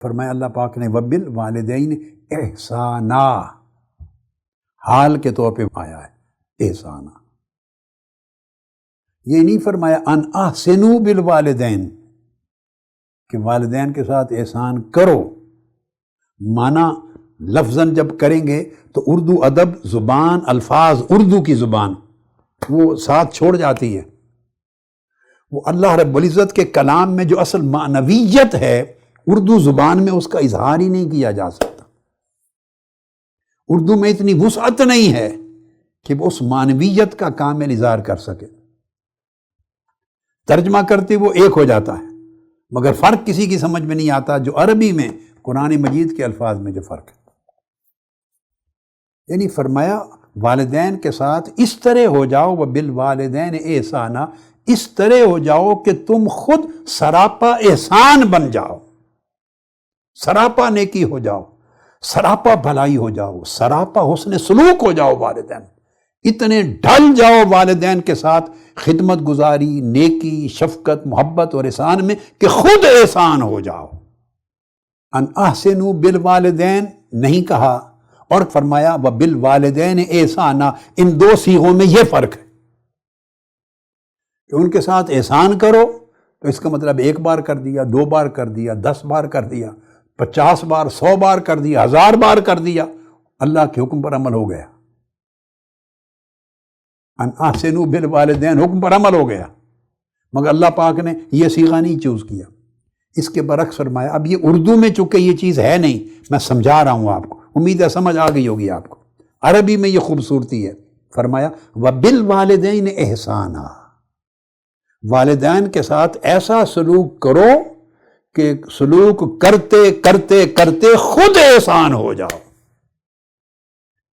فرمایا اللہ پاک نے وبالوالدین احسانا، حال کے طور پہ آیا ہے احسانا، یہ نہیں فرمایا ان احسنوا بالوالدین کہ والدین کے ساتھ احسان کرو، معنی لفظاً جب کریں گے تو اردو ادب زبان الفاظ اردو کی زبان وہ ساتھ چھوڑ جاتی ہے، وہ اللہ رب العزت کے کلام میں جو اصل معنویت ہے اردو زبان میں اس کا اظہار ہی نہیں کیا جا سکتا، اردو میں اتنی وسعت نہیں ہے کہ وہ اس معنویت کا کامل اظہار کر سکے، ترجمہ کرتے وہ ایک ہو جاتا ہے مگر فرق کسی کی سمجھ میں نہیں آتا جو عربی میں قرآن مجید کے الفاظ میں جو فرق ہے، یعنی فرمایا والدین کے ساتھ اس طرح ہو جاؤ وبالوالدین احسانا، اس طرح ہو جاؤ کہ تم خود سراپا احسان بن جاؤ، سراپا نیکی ہو جاؤ، سراپا بھلائی ہو جاؤ، سراپا حسن سلوک ہو جاؤ، والدین اتنے ڈھل جاؤ والدین کے ساتھ خدمت گزاری، نیکی، شفقت، محبت اور احسان میں کہ خود احسان ہو جاؤ۔ ان احسنوا بالوالدین نہیں کہا، اور فرمایا وبالوالدین احسانا، ان دو صیغوں میں یہ فرق ہے کہ ان کے ساتھ احسان کرو تو اس کا مطلب ایک بار کر دیا، دو بار کر دیا، 10 بار کر دیا، 50 بار، 100 بار کر دیا، 1000 بار کر دیا، اللہ کے حکم پر عمل ہو گیا، ان احسنوا بالوالدین حکم پر عمل ہو گیا، مگر اللہ پاک نے یہ صیغہ نہیں چوز کیا، اس کے برعکس فرمایا۔ اب یہ اردو میں چونکہ یہ چیز ہے نہیں، میں سمجھا رہا ہوں آپ کو، امید ہے سمجھ آ گئی ہوگی آپ کو، عربی میں یہ خوبصورتی ہے، فرمایا وبالوالدین احسانا، والدین کے ساتھ ایسا سلوک کرو کہ سلوک کرتے کرتے کرتے خود احسان ہو جاؤ،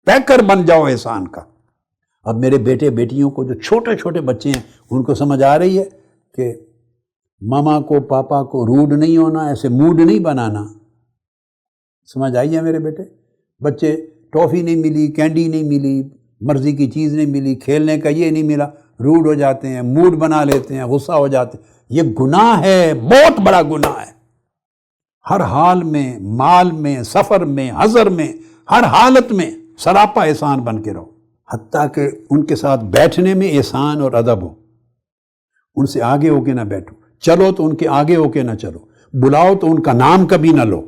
پیکر بن جاؤ احسان کا۔ اب میرے بیٹے بیٹیوں کو جو چھوٹے چھوٹے بچے ہیں ان کو سمجھ آ رہی ہے کہ ماما کو پاپا کو روڈ نہیں ہونا، ایسے موڈ نہیں بنانا، سمجھ آئی ہے میرے بیٹے؟ بچے ٹافی نہیں ملی، کینڈی نہیں ملی، مرضی کی چیز نہیں ملی، کھیلنے کا یہ نہیں ملا، روڈ ہو جاتے ہیں، موڈ بنا لیتے ہیں، غصہ ہو جاتے ہیں، یہ گناہ ہے، بہت بڑا گناہ ہے۔ ہر حال میں، مال میں، سفر میں، حضر میں، ہر حالت میں سراپا احسان بن کے رہو، حتیٰ کہ ان کے ساتھ بیٹھنے میں احسان اور ادب ہو، ان سے آگے ہو کے نہ بیٹھو، چلو تو ان کے آگے ہو کے نہ چلو، بلاؤ تو ان کا نام کبھی نہ لو۔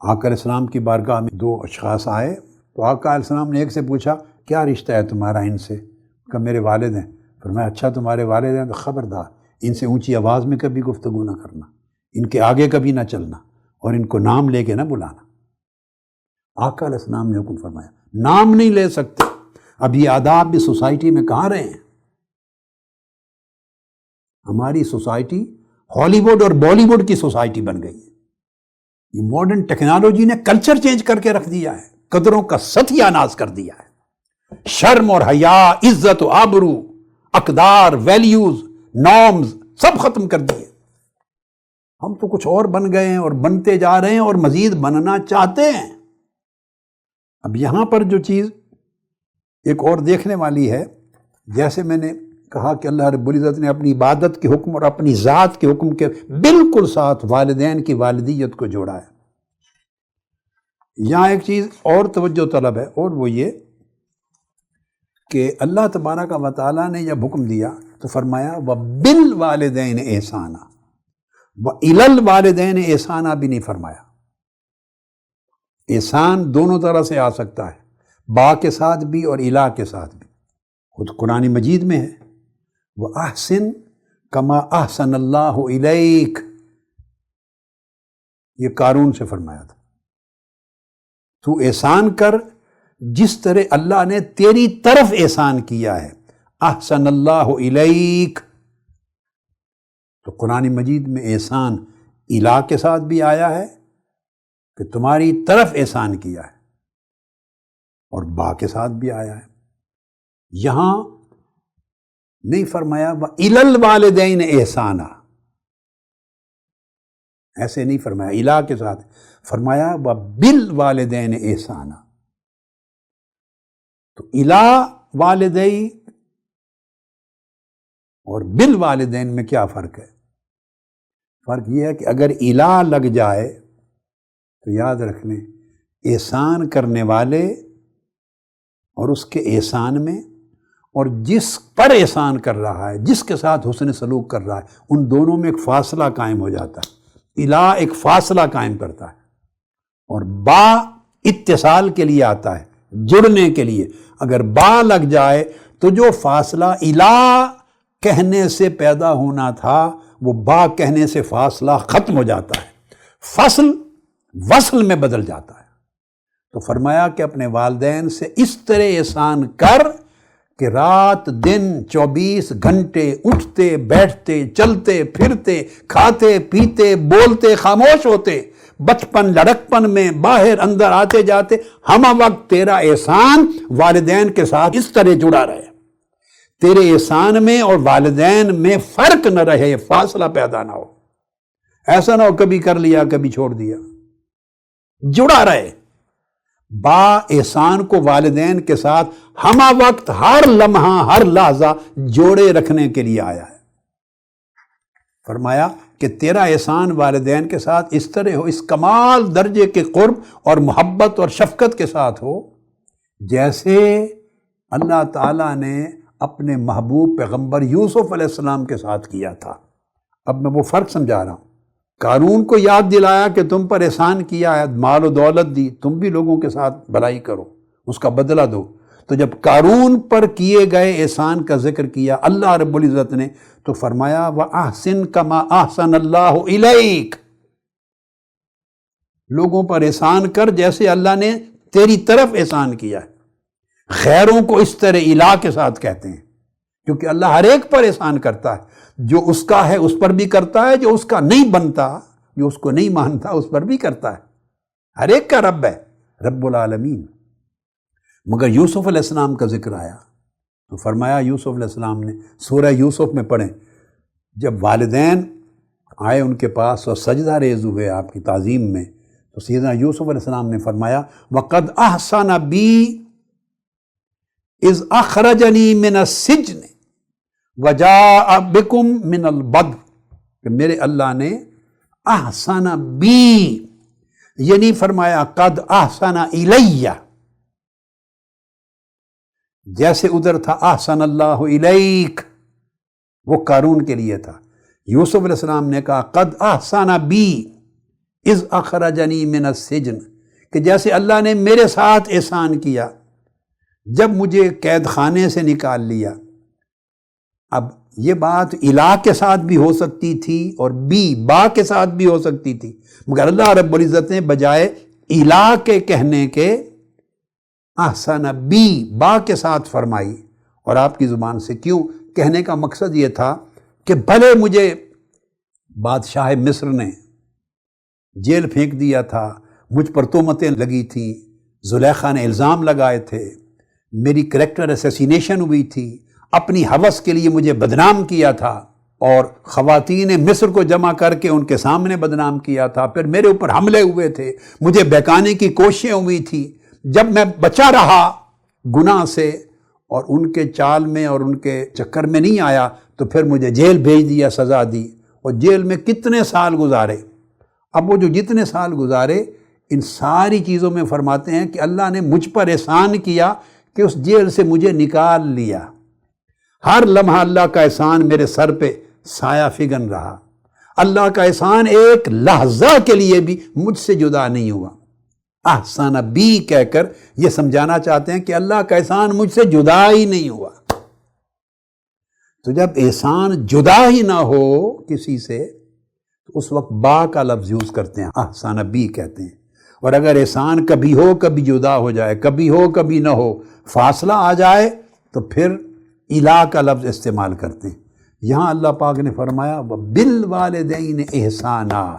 آقا علیہ السلام کی بارگاہ میں 2 اشخاص آئے تو آقا علیہ السلام نے ایک سے پوچھا کیا رشتہ ہے تمہارا ان سے؟ کہ میرے والد ہیں۔ فرمایا اچھا تمہارے والد ہیں تو خبردار ان سے اونچی آواز میں کبھی گفتگو نہ کرنا، ان کے آگے کبھی نہ چلنا، اور ان کو نام لے کے نہ بلانا۔ آقا علیہ السلام نے حکم فرمایا نام نہیں لے سکتے۔ اب یہ آداب بھی سوسائٹی میں کہاں رہے ہیں؟ ہماری سوسائٹی ہالی ووڈ اور بالی ووڈ کی سوسائٹی بن گئی ہے۔ یہ ماڈرن ٹیکنالوجی نے کلچر چینج کر کے رکھ دیا ہے، قدروں کا ستیہ ناز کر دیا ہے، شرم اور حیا، عزت و آبرو، اقدار، ویلیوز، نارمز سب ختم کر دیے۔ ہم تو کچھ اور بن گئے ہیں اور بنتے جا رہے ہیں اور مزید بننا چاہتے ہیں۔ اب یہاں پر جو چیز ایک اور دیکھنے والی ہے، جیسے میں نے کہا کہ اللہ رب العزت نے اپنی عبادت کے حکم اور اپنی ذات کے حکم کے بالکل ساتھ والدین کی والدیت کو جوڑا ہے۔ یہاں ایک چیز اور توجہ طلب ہے، اور وہ یہ کہ اللہ تبارک و تعالیٰ نے جب حکم دیا تو فرمایا وَبِالْوَالِدَيْنِ احسانا، وَإِلَى الْوَالِدَيْنِ احسانا بھی نہیں فرمایا۔ احسان دونوں طرح سے آ سکتا ہے، با کے ساتھ بھی اور الا کے ساتھ بھی، خود قرآن مجید میں ہے وَأَحْسِن كَمَا أَحْسَنَ اللَّهُ إِلَيْكَ، یہ قارون سے فرمایا تھا، تو احسان کر جس طرح اللہ نے تیری طرف احسان کیا ہے، احسن اللہ الیک۔ تو قرآن مجید میں احسان الا کے ساتھ بھی آیا ہے کہ تمہاری طرف احسان کیا ہے، اور با کے ساتھ بھی آیا ہے۔ یہاں نہیں فرمایا وَإِلَى الْوَالِدَيْنِ احسانا، ایسے نہیں فرمایا، الا کے ساتھ فرمایا وَبِالْوَالِدَيْنِ احسانا۔ تو الا والدی اور بالوالدین میں کیا فرق ہے؟ فرق یہ ہے کہ اگر الا لگ جائے تو یاد رکھ لیں، احسان کرنے والے اور اس کے احسان میں، اور جس پر احسان کر رہا ہے، جس کے ساتھ حسن سلوک کر رہا ہے، ان دونوں میں ایک فاصلہ قائم ہو جاتا ہے۔ الہ ایک فاصلہ قائم کرتا ہے، اور با اتصال کے لیے آتا ہے، جڑنے کے لیے۔ اگر با لگ جائے تو جو فاصلہ الہ کہنے سے پیدا ہونا تھا وہ با کہنے سے فاصلہ ختم ہو جاتا ہے، فصل وصل میں بدل جاتا ہے۔ تو فرمایا کہ اپنے والدین سے اس طرح احسان کر کہ رات دن 24 گھنٹے اٹھتے بیٹھتے چلتے پھرتے کھاتے پیتے بولتے خاموش ہوتے، بچپن لڑکپن میں باہر اندر آتے جاتے، ہمہ وقت تیرا احسان والدین کے ساتھ اس طرح جڑا رہے، تیرے احسان میں اور والدین میں فرق نہ رہے، فاصلہ پیدا نہ ہو۔ ایسا نہ ہو کبھی کر لیا کبھی چھوڑ دیا، جڑا رہے۔ با احسان کو والدین کے ساتھ ہمہ وقت ہر لمحہ ہر لحظہ جوڑے رکھنے کے لیے آیا ہے۔ فرمایا کہ تیرا احسان والدین کے ساتھ اس طرح ہو، اس کمال درجے کے قرب اور محبت اور شفقت کے ساتھ ہو، جیسے اللہ تعالیٰ نے اپنے محبوب پیغمبر یوسف علیہ السلام کے ساتھ کیا تھا۔ اب میں وہ فرق سمجھا رہا ہوں۔ قارون کو یاد دلایا کہ تم پر احسان کیا ہے، مال و دولت دی، تم بھی لوگوں کے ساتھ بھلائی کرو، اس کا بدلہ دو۔ تو جب قارون پر کیے گئے احسان کا ذکر کیا اللہ رب العزت نے، تو فرمایا وَأَحْسِن كَمَا أَحْسَنَ اللَّهُ إِلَيْكَ، لوگوں پر احسان کر جیسے اللہ نے تیری طرف احسان کیا ہے۔ غیروں کو اس طرح الہ کے ساتھ کہتے ہیں، کیونکہ اللہ ہر ایک پر احسان کرتا ہے، جو اس کا ہے اس پر بھی کرتا ہے، جو اس کا نہیں بنتا، جو اس کو نہیں مانتا اس پر بھی کرتا ہے۔ ہر ایک کا رب ہے، رب العالمین۔ مگر یوسف علیہ السلام کا ذکر آیا تو فرمایا یوسف علیہ السلام نے، سورہ یوسف میں پڑھیں، جب والدین آئے ان کے پاس اور سجدہ ریز ہوئے آپ کی تعظیم میں، تو سیدنا یوسف علیہ السلام نے فرمایا وَقَدْ أَحْسَنَ بِي اِذْ أَخْرَجَنِي مِنَ السِّجْنِ وَجَاءَ بِكُم مِّنَ الْبَدْوِ، کہ میرے اللہ نے احسن بی، یعنی فرمایا قد احسن الیہ، جیسے ادھر تھا احسن اللہ الیک، وہ قارون کے لیے تھا۔ یوسف علیہ السلام نے کہا قد احسن بی اذ اخرجنی من السجن، کہ جیسے اللہ نے میرے ساتھ احسان کیا جب مجھے قید خانے سے نکال لیا۔ اب یہ بات الہ کے ساتھ بھی ہو سکتی تھی اور با کے ساتھ بھی ہو سکتی تھی، مگر اللہ رب العزت نے بجائے الہ کے کہنے کے احسن با کے ساتھ فرمائی۔ اور آپ کی زبان سے کیوں کہنے کا مقصد یہ تھا کہ بھلے مجھے بادشاہ مصر نے جیل پھینک دیا تھا، مجھ پر تہمتیں لگی تھیں، زلیخا نے الزام لگائے تھے، میری کریکٹر اسیسینیشن ہوئی تھی، اپنی ہوس کے لیے مجھے بدنام کیا تھا، اور خواتین مصر کو جمع کر کے ان کے سامنے بدنام کیا تھا، پھر میرے اوپر حملے ہوئے تھے، مجھے بہکانے کی کوششیں ہوئی تھی۔ جب میں بچا رہا گناہ سے اور ان کے چال میں اور ان کے چکر میں نہیں آیا، تو پھر مجھے جیل بھیج دیا، سزا دی، اور جیل میں کتنے سال گزارے۔ اب وہ جو جتنے سال گزارے، ان ساری چیزوں میں فرماتے ہیں کہ اللہ نے مجھ پر احسان کیا کہ اس جیل سے مجھے نکال لیا۔ ہر لمحہ اللہ کا احسان میرے سر پہ سایہ فگن رہا، اللہ کا احسان ایک لحظہ کے لیے بھی مجھ سے جدا نہیں ہوا۔ احسان بی کہہ کر یہ سمجھانا چاہتے ہیں کہ اللہ کا احسان مجھ سے جدا ہی نہیں ہوا۔ تو جب احسان جدا ہی نہ ہو کسی سے تو اس وقت با کا لفظ یوز کرتے ہیں، احسان بی کہتے ہیں۔ اور اگر احسان کبھی ہو کبھی جدا ہو جائے، کبھی ہو کبھی نہ ہو، فاصلہ آ جائے، تو پھر الہ کا لفظ استعمال کرتے ہیں۔ یہاں اللہ پاک نے فرمایا بالوالدین احسانا،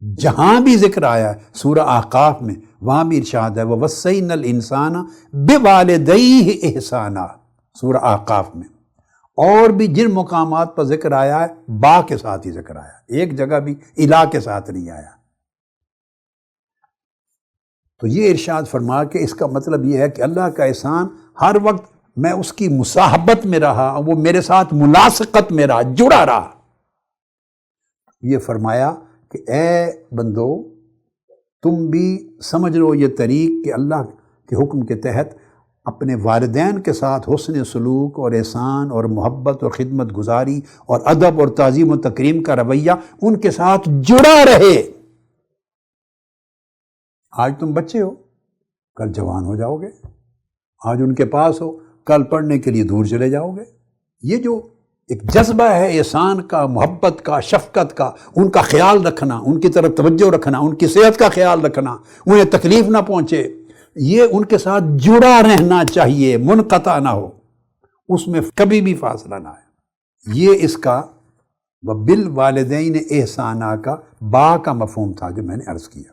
جہاں بھی ذکر آیا ہے سورہ احقاف میں، وہاں بھی ارشاد ہے وَوَصَّيْنَا الْإِنسَانَ بِوَالِدَيْهِ احسانا، سورہ احقاف میں۔ اور بھی جن مقامات پر ذکر آیا ہے با کے ساتھ ہی ذکر آیا، ایک جگہ بھی الہ کے ساتھ نہیں آیا۔ تو یہ ارشاد فرما کہ اس کا مطلب یہ ہے کہ اللہ کا احسان ہر وقت میں اس کی مصاحبت میں رہا، وہ میرے ساتھ ملاصقت میں رہا، جڑا رہا۔ یہ فرمایا کہ اے بندو، تم بھی سمجھ لو یہ طریق کہ اللہ کے حکم کے تحت اپنے والدین کے ساتھ حسن سلوک اور احسان اور محبت اور خدمت گزاری اور ادب اور تعظیم و تکریم کا رویہ ان کے ساتھ جڑا رہے۔ آج تم بچے ہو، کل جوان ہو جاؤ گے، آج ان کے پاس ہو، کل پڑھنے کے لیے دور چلے جاؤ گے۔ یہ جو ایک جذبہ ہے احسان کا، محبت کا، شفقت کا، ان کا خیال رکھنا، ان کی طرف توجہ رکھنا، ان کی صحت کا خیال رکھنا، انہیں تکلیف نہ پہنچے، یہ ان کے ساتھ جڑا رہنا چاہیے، منقطع نہ ہو، اس میں کبھی بھی فاصلہ نہ آئے۔ یہ اس کا وَبِالْوَالِدَيْنِ إِحْسَانًا کا با کا مفہوم تھا جو میں نے عرض کیا۔